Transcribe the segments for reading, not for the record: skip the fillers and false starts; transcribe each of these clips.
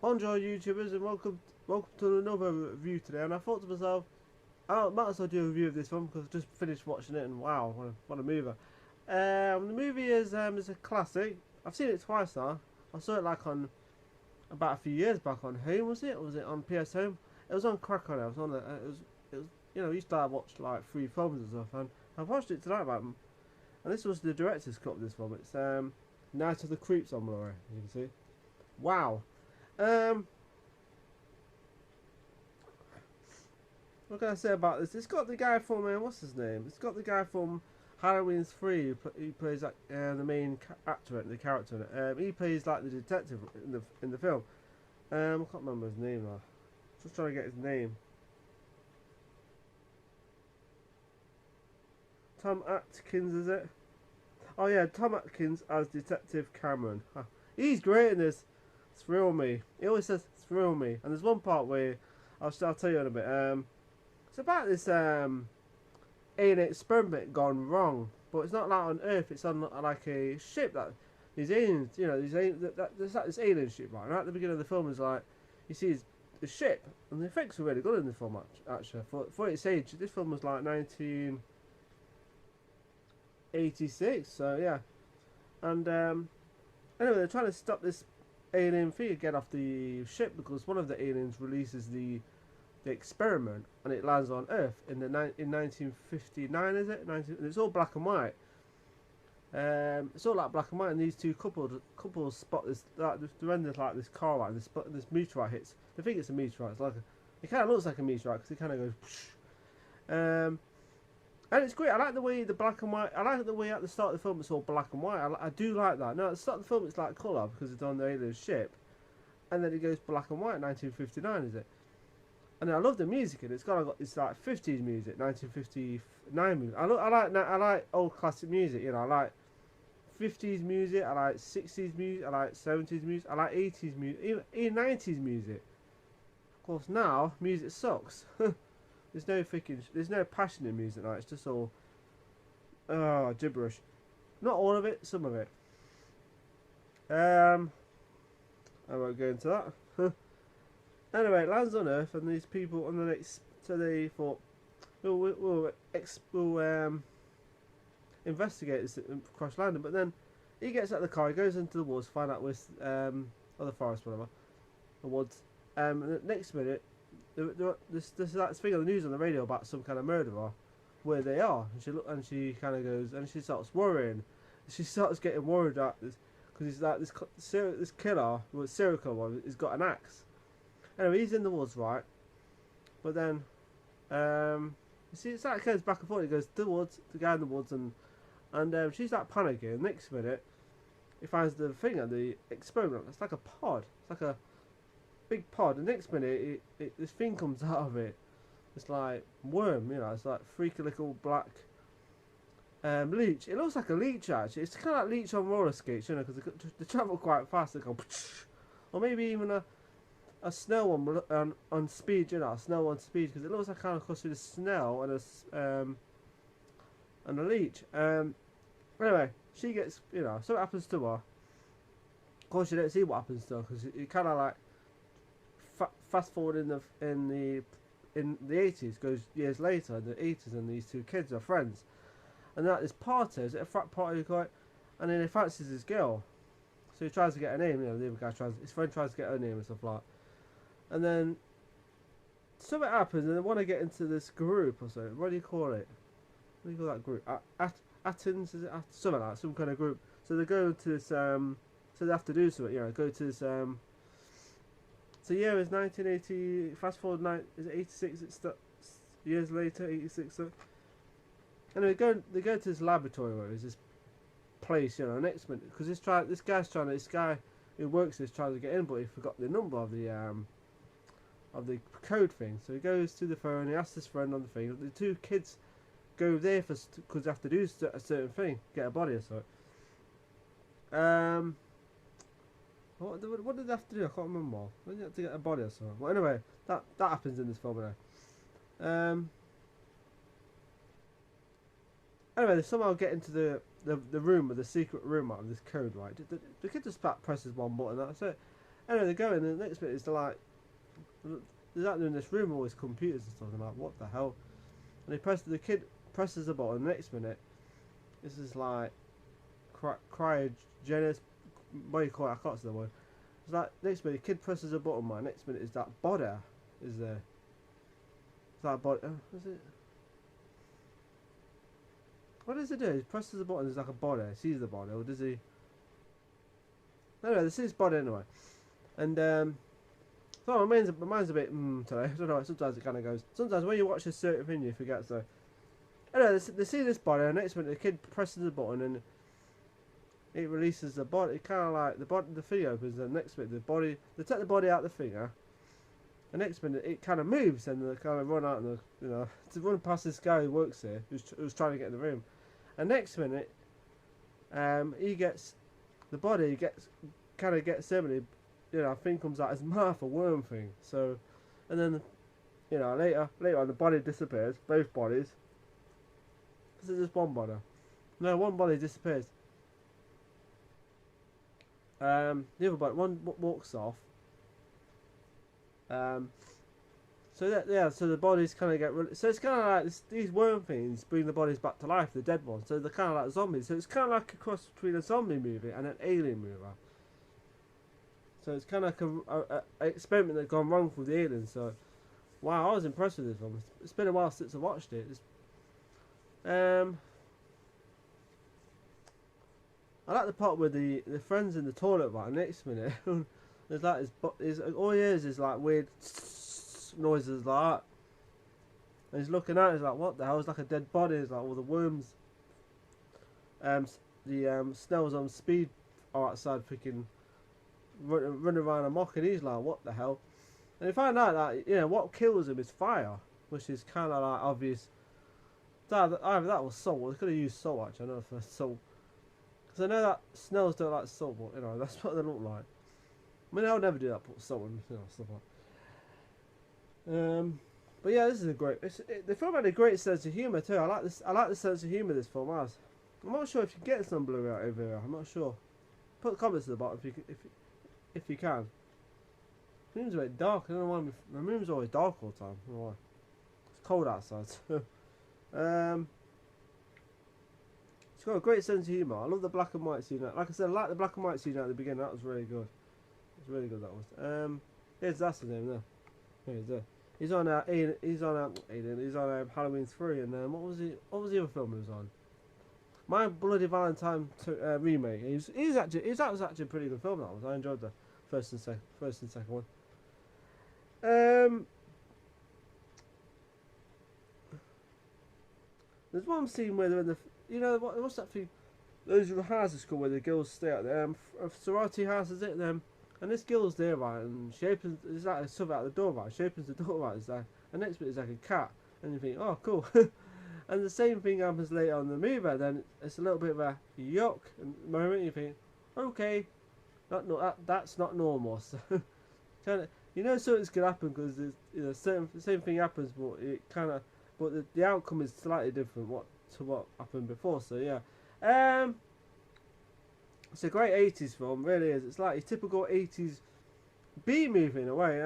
Bonjour YouTubers and welcome to another review today. And I thought to myself, I might as well do a review of this one because I just finished watching it and wow, what a movie. The movie is a classic. I've seen it twice now. I saw it like on about a few years back on Home, was it? Or was it on PS Home? It was on crack on it. It was on it was I used to watch like free films and stuff, and I've watched it tonight about them. And this was the director's cut of this film. It's Night of the Creeps on Blu-ray, as you can see. Wow. Um, what can I say about this? It's got the guy from what's his name? It's got the guy from Halloween 3 who plays like the main actor, the character in it. He plays like the detective in the film. I can't remember his name now. Just trying to get his name. Tom Atkins, is it? Oh yeah, Tom Atkins as Detective Cameron. He's great in this. Thrill me. He always says thrill me. And there's one part where I'll tell you in a bit. It's about this alien experiment gone wrong, but it's not like on Earth. It's on like a ship that these aliens, there's like this alien ship, right? And at the beginning of the film is like you see the ship, and the effects were really good in the film actually. For its age, this film was like 1986. So yeah, and anyway, they're trying to stop this alien thing get off the ship because one of the aliens releases the experiment and it lands on Earth in 1959, is it? And it's all black and white. It's all like black and white, and these two couples spot this. Like, they're in like this car ride, and this meteorite hits. They think it's a meteorite. It's like it kind of looks like a meteorite because it kind of goes. And it's great. I like the way the black and white. I like the way at the start of the film it's all black and white. I do like that. No, at the start of the film it's like colour because it's on the alien ship, and then it goes black and white. 1959, is it? And I love the music, and it's got it's like 50s music, 1959 music. I like old classic music. I like 50s music. I like 60s music. I like 70s music. I like 80s music. Even 90s music. Of course, now music sucks. There's no passion in music now. It's just all gibberish. Not all of it, some of it. I won't go into that. Anyway, it lands on Earth, and these people on the next. So they thought, we'll investigate this crash landing. But then he gets out of the car, he goes into the woods, find out with or the forest, whatever, the woods. And the next minute, there's that thing on the news on the radio about some kind of murderer, where they are, and she kind of goes, and she starts worrying. She starts getting worried at this because he's like this killer, serial killer, has got an axe. Anyway, he's in the woods, right? But then, you see, it's like it goes back and forth. He goes to the woods, the guy in the woods, and she's like panicking. Next minute, he finds the thing at the experiment. It's like a pod. It's like a big pod. The next minute, this thing comes out of it. It's like worm, It's like freaky little black leech. It looks like a leech actually. It's kind of like leech on roller skates, because they travel quite fast. They go, or maybe even a snail one on speed, a snail on speed, because it looks like kind of close to the snail and a leech. Anyway, she gets, so it happens to her. Of course, you don't see what happens to her because it kind of like fast forward in the 80s, goes years later in the 80s, and these two kids are friends, and they're at this party. Is it a frat party you call it? And then he fancies this girl, so he tries to get her name. The other guy his friend tries to get her name and stuff like that. And then something happens, and they want to get into this group or something. What do you call it? What do you call that group? Athens, is it? Something like that, some kind of group. So they go to this. So they have to do something. Go to this. So year is 1980. Fast forward, is it 86? It's years later, 86. So, and they go to this laboratory where there's this place. Next minute, because this guy who works this tries to get in, but he forgot the number of the code thing. So he goes to the phone, he asks his friend on the thing. The two kids go there because they have to do a certain thing, get a body or so. What did they have to do? I can't remember. They have to get a body or so. Well, anyway, that happens in this film now. Anyway, they somehow get into the room with the secret room out of this code, right? The kid just presses one button, that's it. Anyway, they go in, and the next bit is like, there's actually in this room all these computers and stuff. And I'm like, what the hell? And the kid presses the button. The next minute, this is like cryogenesis. What do you call it? I can't say the word. It's like next minute, the kid presses a button. My next minute is that body is there. Is that body? Is it? What does he do? He presses the button. There's like a body. He sees the body, or does he? Anyway, this is his body anyway, and so my mind's a bit today. I don't know. Sometimes it kind of goes. Sometimes when you watch a certain thing, you forget. So anyway, they see this body, and next minute the kid presses the button, and it releases the body. It kind of like the thing opens, and next minute the body. They take the body out the finger. The next minute it kind of moves, and they kind of run out, and to run past this guy who works here, who's trying to get in the room. And next minute, he gets the body gets somebody. A thing comes out his mouth, a worm thing. So, and then, later on, the body disappears. Both bodies. This is just one body. No, one body disappears. The other body, one walks off. So the bodies kind of get. So it's kind of like these worm things bring the bodies back to life, the dead ones. So they're kind of like zombies. So it's kind of like a cross between a zombie movie and an alien movie. So it's kind of like an experiment that's gone wrong with the aliens. So, wow, I was impressed with this one. It's been a while since I watched it. I like the part where the friend's in the toilet right next minute. There's like all he hears is like weird noises like that. And he's looking at it, he's like, what the hell? It's like a dead body. It's like all the worms. Snails on speed are outside freaking running around amok, and he's like, what the hell? And you find out that what kills him is fire, which is kind of like obvious. Either that was salt. They could have used salt actually. I know for salt, because I know that snails don't like salt, but that's what they look like. I mean, I would never do that. Put salt in stuff like. But yeah, this is a great. The film had a great sense of humour too. I like this. I like the sense of humour this film has. I'm not sure if you can get some Blu-ray out over here. I'm not sure. Put comments at the bottom if you can. The room's a bit dark. I don't know why my room's always dark all the time. I don't know why. It's cold outside. It's got a great sense of humour. I love the black and white scene. Like I said, I like the black and white scene at the beginning. That was really good. It was really good. That was. Here's that's his name there. Here he's there. He's on Halloween 3, and what was the other film he was on? My Bloody Valentine remake. That was actually a pretty good film. That was. I enjoyed the first and second one. There's one scene where they're in the what's that thing? Those are the houses called where the girls stay at. Sorority house is it them? And this girl's there, right, and she opens, there's like something out the door, right, she opens the door, right, it's like, and next bit is like a cat, and you think, oh, cool. And the same thing happens later on in the movie, then it's a little bit of a yuck moment, you think, okay, that's not normal, so, kind of, something's going to happen, because, same thing happens, but the outcome is slightly different to what happened before, so, yeah. It's a great 80s film, really is. It's like a typical 80s B movie in a way,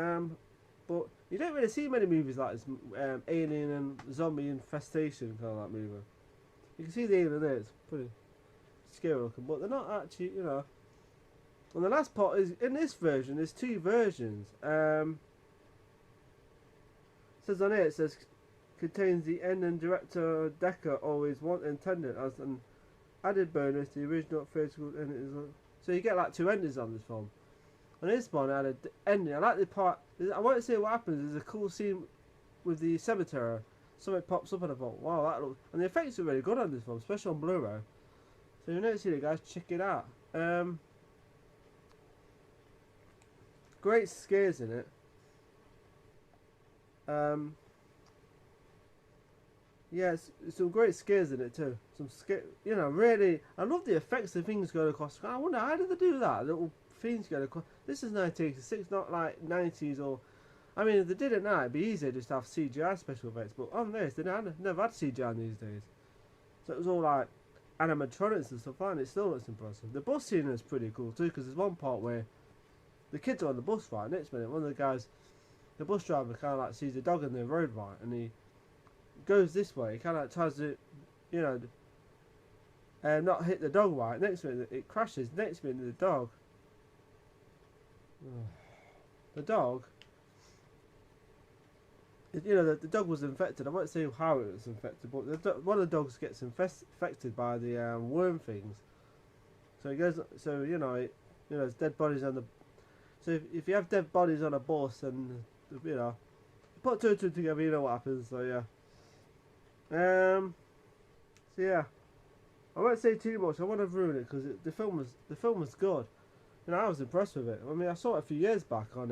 but you don't really see many movies like this, alien and zombie infestation kind of like movie. You can see the alien there, it's pretty scary looking, but they're not actually, And the last part is, in this version, there's two versions. It says on here, contains the end, and director Decker always intended as an added bonus, the original theatrical ending. So you get like two endings on this film. On this one, I had an ending. I like the part. I won't say what happens. There's a cool scene with the cemetery. Something pops up, and I thought, wow, that looks. And the effects are really good on this film, especially on Blu-ray. So you never see it, guys. Check it out. Great scares in it. Yeah, some great scares in it too. Really, I love the effects of things going across. I wonder, how did they do that? Little things going across. This is 1986, not like 90s or. I mean, if they did it now, it'd be easier just to have CGI special effects. But on this, they never had CGI in these days. So it was all like animatronics and stuff, and it still looks impressive. The bus scene is pretty cool too, because there's one part where the kids are on the bus, right? Next minute, one of the guys, the bus driver, kind of like sees a dog in the road, right, and he goes this way. He kind of like tries to, you know, not hit the dog, right. Next minute, it crashes. Next minute, the dog, you know, the dog was infected. I won't say how it was infected, but one of the dogs gets infected by the worm things. So it goes. So you know, there's dead bodies on the. So if you have dead bodies on a bus, and you know, put two and two together, you know what happens. So yeah. So yeah, I won't say too much. I want to ruin it because the film was good. You know, I was impressed with it. I mean, I saw it a few years back on,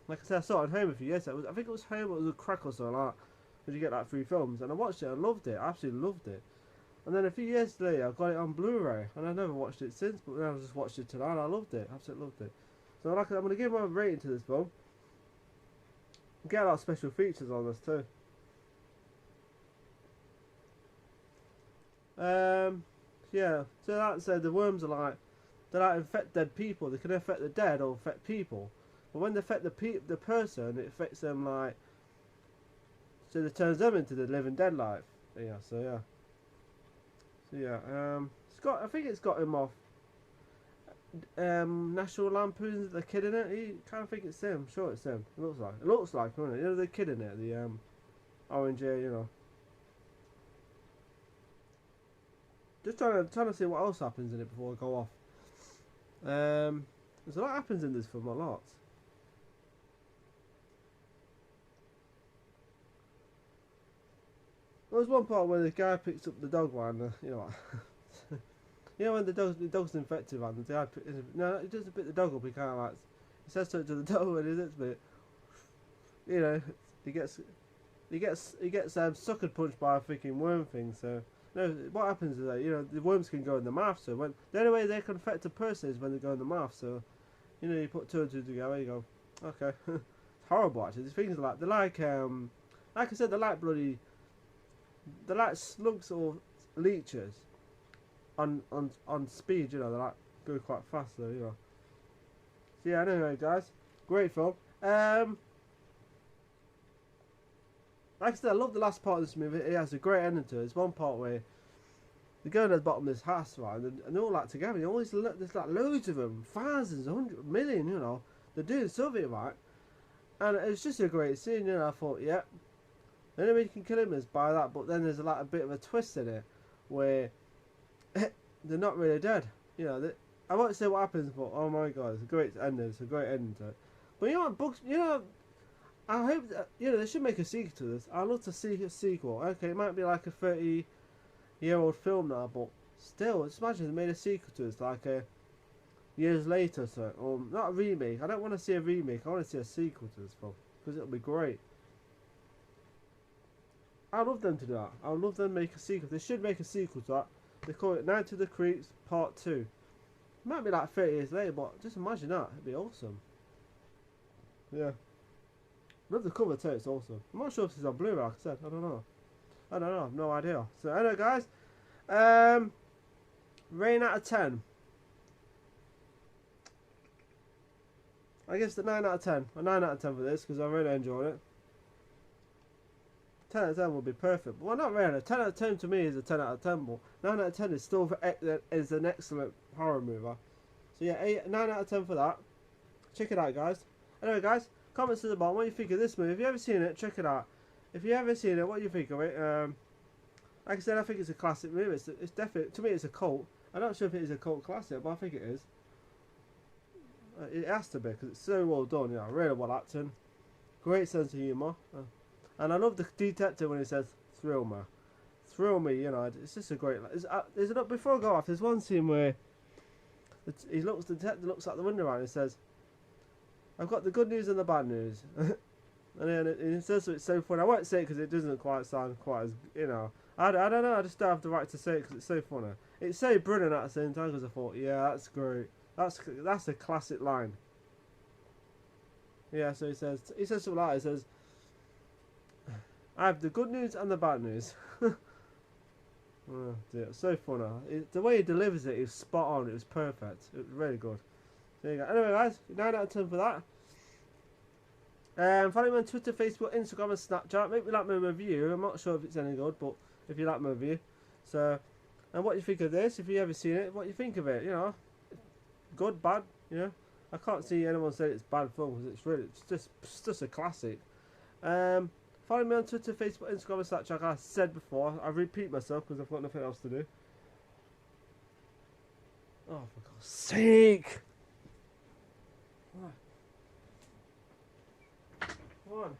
like I said, I saw it at home a few years ago. I think it was home, it was a crack or something like that, when you get like 3 films. And I watched it, I loved it, I absolutely loved it. And then a few years later, I got it on Blu-ray, and I never watched it since, but then I just watched it tonight, and I loved it, absolutely loved it. So I'm going to give my rating to this film. Get a lot of special features on this too. Yeah, so that said, the worms are like, they like infect dead people. They can affect the dead or affect people. But when they affect the person, it affects them like, so it turns them into the living dead life. Yeah, so yeah. It's got, I think it's got him off National Lampoon's the kid in it. He kind of think it's him. I'm sure it's him. It looks like, doesn't it? You know, the kid in it, the orange hair, you know. Just trying to see what else happens in it before I go off. There's a lot happens in this film, a lot. There was one part where the guy picks up the dog one, you know what? You know when the dog's infected, man, the guy no, he doesn't pick the dog up, he kind of like, he says something to the dog and he does it, you know, he gets sucker punched by a freaking worm thing, so. No, what happens is that, you know, the worms can go in the mouth, so when the only way they can affect a person is when they go in the mouth, so you know, you put 2 and 2 together, you go, okay. It's horrible actually. These things are like I said, they're like slugs or leeches on speed, you know, they like go quite fast though, you know. So yeah, anyway guys, great film. Like I said, I love the last part of this movie. It has a great ending to it. There's one part where they go to the bottom of this house, right, and they're all like together. There's like loads of them, thousands, 100 million, you know. They're doing something, right? And it's just a great scene, you know. I thought, yeah, the only way you can kill him is by that. But then there's like a bit of a twist in it where they're not really dead. You know, I won't say what happens, but oh my god, it's a great ending. It's a great ending to it. But you know what, books, you know. I hope that, you know, they should make a sequel to this. I'd love to see a sequel. Okay, it might be like a 30-year-old film now, but still, just imagine they made a sequel to this, like years later, so, or not a remake. I don't want to see a remake. I want to see a sequel to this film because it'll be great. I'd love them to do that. I'd love them to make a sequel. They should make a sequel to that. They call it Night of the Creeps Part 2. It might be like 30 years later, but just imagine that. It'd be awesome. Yeah. Love the cover too, it's awesome. I'm not sure if this is on Blu-ray, like I said, I don't know. I have no idea. So anyway guys, rating out of 10. I guess the 9 out of 10. A 9 out of 10 for this, because I really enjoyed it. 10 out of 10 would be perfect. Well, not really. 10 out of 10 to me is a 10 out of 10, but 9 out of 10 is still is an excellent horror movie. So yeah, 9 out of 10 for that. Check it out, guys. Anyway guys, comments at the bottom, what do you think of this movie? If you ever seen it, check it out. If you ever seen it, what do you think of it? Like I said, I think it's a classic movie. It's definitely, to me, it's a cult. I'm not sure if it is a cult classic, but I think it is. It has to be because it's so well done. You know, really well acting, great sense of humour, and I love the detective when he says "thrill me." You know, it's just a great. Before I go off, there's one scene where the detective looks out the window and he says, "I've got the good news and the bad news." And then he says so, it's so funny. I won't say it because it doesn't quite sound quite as, you know. I don't know. I just don't have the right to say it because it's so funny. It's so brilliant at the same time because I thought, yeah, that's great. That's a classic line. Yeah, so he says something like that. He says, "I have the good news and the bad news." Oh dear, so funny. The way he delivers it is spot on. It was perfect. It was really good. There you go. Anyway, guys, 9 out of 10 for that. Follow me on Twitter, Facebook, Instagram, and Snapchat. Make me like my review. I'm not sure if it's any good, but if you like my review, so. And what you think of this? If you ever seen it, what you think of it? You know, good, bad. You know, I can't see anyone say it's bad film because it's just a classic. Follow me on Twitter, Facebook, Instagram, and Snapchat. Like I said before, I repeat myself because I've got nothing else to do. Oh, for God's sake! Come on.